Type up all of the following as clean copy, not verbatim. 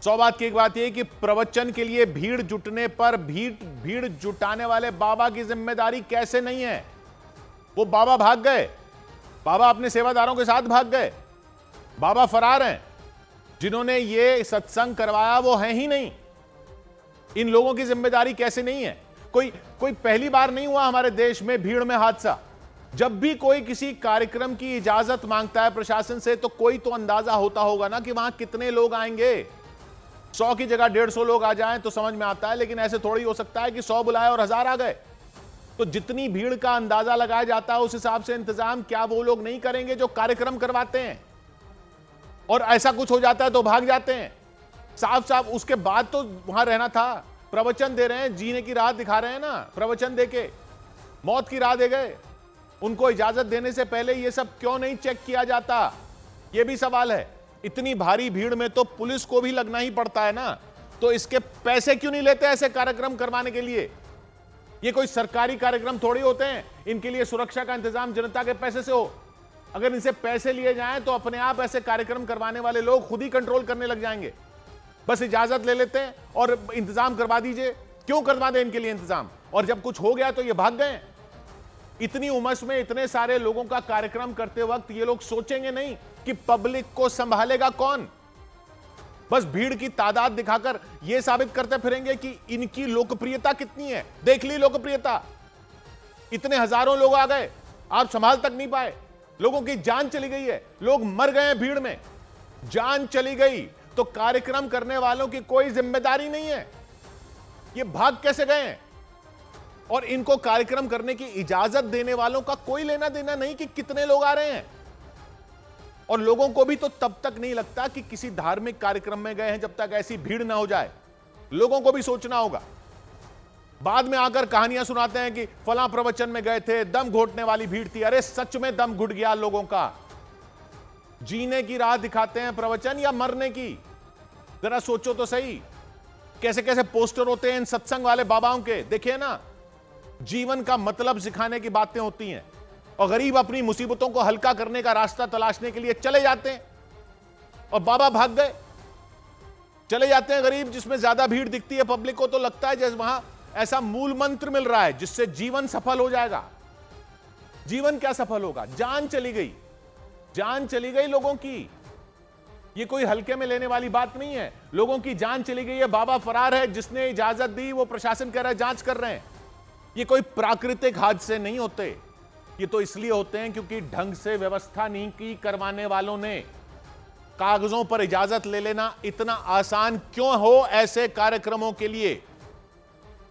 100 बात की एक बात यह कि प्रवचन के लिए भीड़ जुटने पर भीड़ जुटाने वाले बाबा की जिम्मेदारी कैसे नहीं है? वो बाबा भाग गए, बाबा अपने सेवादारों के साथ भाग गए, बाबा फरार हैं। जिन्होंने ये सत्संग करवाया वो हैं ही नहीं। इन लोगों की जिम्मेदारी कैसे नहीं है? कोई पहली बार नहीं हुआ हमारे देश में भीड़ में हादसा। जब भी कोई किसी कार्यक्रम की इजाजत मांगता है प्रशासन से तो कोई तो अंदाजा होता होगा ना कि वहां कितने लोग आएंगे। 100 की जगह 150 लोग आ जाएं तो समझ में आता है, लेकिन ऐसे थोड़ी हो सकता है कि 100 बुलाए और 1000 आ गए। तो जितनी भीड़ का अंदाजा लगाया जाता है उस हिसाब से इंतजाम क्या वो लोग नहीं करेंगे जो कार्यक्रम करवाते हैं? और ऐसा कुछ हो जाता है तो भाग जाते हैं। साफ साफ उसके बाद तो वहां रहना था। प्रवचन दे रहे हैं, जीने की राह दिखा रहे हैं ना, प्रवचन देके मौत की राह दे गए। उनको इजाजत देने से पहले ये सब क्यों नहीं चेक किया जाता? ये भी सवाल है। इतनी भारी भीड़ में तो पुलिस को भी लगना ही पड़ता है ना, तो इसके पैसे क्यों नहीं लेते ऐसे कार्यक्रम करवाने के लिए? ये कोई सरकारी कार्यक्रम थोड़ी होते हैं, इनके लिए सुरक्षा का इंतजाम जनता के पैसे से हो। अगर इनसे पैसे लिए जाएं तो अपने आप ऐसे कार्यक्रम करवाने वाले लोग खुद ही कंट्रोल करने लग जाएंगे। बस इजाजत ले लेते हैं और इंतजाम करवा दीजिए। क्यों करवा दें इनके लिए इंतजाम? और जब कुछ हो गया तो ये भाग गए। इतनी उमस में इतने सारे लोगों का कार्यक्रम करते वक्त ये लोग सोचेंगे नहीं कि पब्लिक को संभालेगा कौन? बस भीड़ की तादाद दिखाकर यह साबित करते फिरेंगे कि इनकी लोकप्रियता कितनी है। देख ली लोकप्रियता, इतने हजारों लोग आ गए, आप संभाल तक नहीं पाए। लोगों की जान चली गई है, लोग मर गए हैं भीड़ में, जान चली गई तो कार्यक्रम करने वालों की कोई जिम्मेदारी नहीं है। ये भाग कैसे गए हैं? और इनको कार्यक्रम करने की इजाजत देने वालों का कोई लेना देना नहीं कि कितने लोग आ रहे हैं। और लोगों को भी तो तब तक नहीं लगता कि किसी धार्मिक कार्यक्रम में गए हैं जब तक ऐसी भीड़ ना हो जाए। लोगों को भी सोचना होगा। बाद में आकर कहानियां सुनाते हैं कि फलां प्रवचन में गए थे, दम घोटने वाली भीड़ थी। अरे सच में दम घुट गया लोगों का। जीने की राह दिखाते हैं प्रवचन या मरने की? जरा सोचो तो सही। कैसे कैसे पोस्टर होते हैं इन सत्संग वाले बाबाओं के, देखिए ना। जीवन का मतलब सिखाने की बातें होती हैं और गरीब अपनी मुसीबतों को हल्का करने का रास्ता तलाशने के लिए चले जाते हैं और बाबा भाग गए। चले जाते हैं गरीब, जिसमें ज्यादा भीड़ दिखती है पब्लिक को तो लगता है जैसे वहां ऐसा मूल मंत्र मिल रहा है जिससे जीवन सफल हो जाएगा। जीवन क्या सफल होगा? जान चली गई, जान चली गई लोगों की। ये कोई हल्के में लेने वाली बात नहीं है। लोगों की जान चली गई है, बाबा फरार है, जिसने इजाजत दी वो प्रशासन कह रहा है जांच कर रहे हैं। ये कोई प्राकृतिक हादसे नहीं होते, ये तो इसलिए होते हैं क्योंकि ढंग से व्यवस्था नहीं की करवाने वालों ने। कागजों पर इजाजत ले लेना इतना आसान क्यों हो ऐसे कार्यक्रमों के लिए?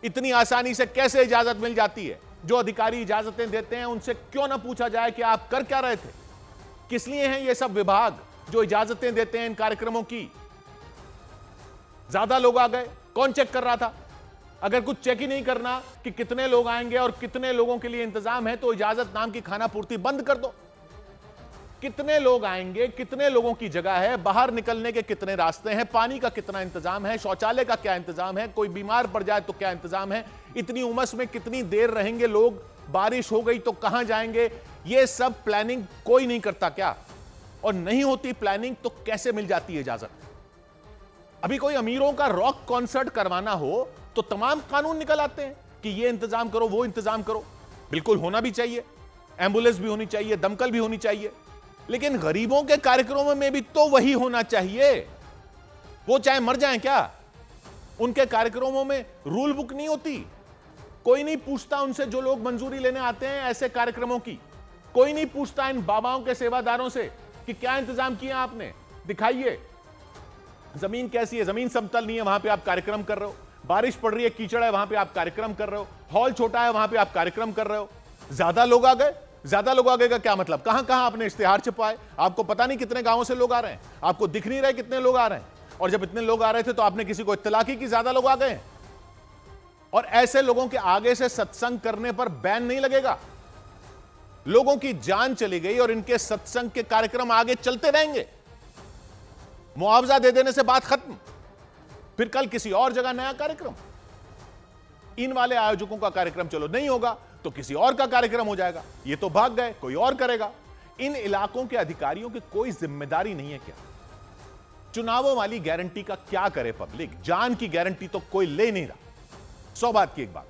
इतनी आसानी से कैसे इजाजत मिल जाती है? जो अधिकारी इजाजतें देते हैं उनसे क्यों ना पूछा जाए कि आप कर क्या रहे थे? किस लिए हैं ये सब विभाग जो इजाजतें देते हैं इन कार्यक्रमों की? ज्यादा लोग आ गए, कौन चेक कर रहा था? अगर कुछ चेक ही नहीं करना कि कितने लोग आएंगे और कितने लोगों के लिए इंतजाम है तो इजाजत नाम की खाना पूर्ति बंद कर दो। कितने लोग आएंगे, कितने लोगों की जगह है, बाहर निकलने के कितने रास्ते हैं, पानी का कितना इंतजाम है, शौचालय का क्या इंतजाम है, कोई बीमार पड़ जाए तो क्या इंतजाम है, इतनी उमस में कितनी देर रहेंगे लोग, बारिश हो गई तो कहां जाएंगे, ये सब प्लानिंग कोई नहीं करता क्या? और नहीं होती प्लानिंग तो कैसे मिल जाती है इजाजत? अभी कोई अमीरों का रॉक कॉन्सर्ट करवाना हो तो तमाम कानून निकल आते हैं कि ये इंतजाम करो, वो इंतजाम करो। बिल्कुल होना भी चाहिए, एम्बुलेंस भी होनी चाहिए, दमकल भी होनी चाहिए, लेकिन गरीबों के कार्यक्रमों में भी तो वही होना चाहिए। वो चाहे मर जाएं क्या? उनके कार्यक्रमों में रूल बुक नहीं होती? कोई नहीं पूछता उनसे जो लोग मंजूरी लेने आते हैं ऐसे कार्यक्रमों की। कोई नहीं पूछता इन बाबाओं के सेवादारों से कि क्या इंतजाम किया आपने, दिखाइए। जमीन कैसी है? जमीन समतल नहीं है, वहां पे आप कार्यक्रम कर रहे हो। बारिश पड़ रही है, कीचड़ है, वहां पे आप कार्यक्रम कर रहे हो। हॉल छोटा है, वहां पे आप कार्यक्रम कर रहे हो। ज्यादा लोग आ गए, ज्यादा लोग आ गए का क्या मतलब? कहां कहां आपने इश्तिहार छपाए? आपको पता नहीं कितने गांवों से लोग आ रहे हैं, आपको दिख नहीं रहे कितने लोग आ रहे हैं। और जब इतने लोग आ रहे थे तो आपने किसी को इत्तला की कि ज्यादा लोग आ गए हैं? और ऐसे लोगों के आगे से सत्संग करने पर बैन नहीं लगेगा। लोगों की जान चली गई और इनके सत्संग के कार्यक्रम आगे चलते रहेंगे। मुआवजा दे देने से बात खत्म, फिर कल किसी और जगह नया कार्यक्रम। इन वाले आयोजकों का कार्यक्रम चलो नहीं होगा तो किसी और का कार्यक्रम हो जाएगा। ये तो भाग गए, कोई और करेगा। इन इलाकों के अधिकारियों की कोई जिम्मेदारी नहीं है क्या? चुनावों वाली गारंटी का क्या करे पब्लिक? जान की गारंटी तो कोई ले नहीं रहा। 100 बात की एक बात,